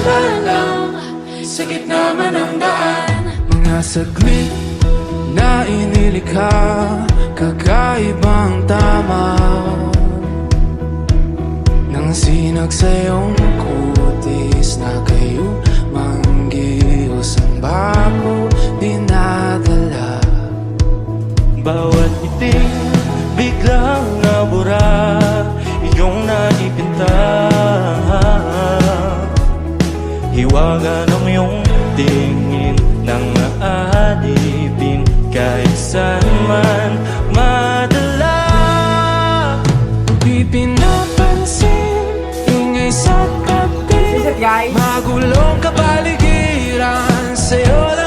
dahan lang sa gitna man ng daan. Mga saglit na inilikha, kakaibang tama nang sinag sa iyong kutis na kayo manggihos ang bako dinadala. Bawat iting biglang nabura, iyong naipinta. Hiwaga ng iyong tingin nang aalipin kahit saan man madala. Di pinapansin, ingay sa tabi, magulong kapaligiran sa'yo.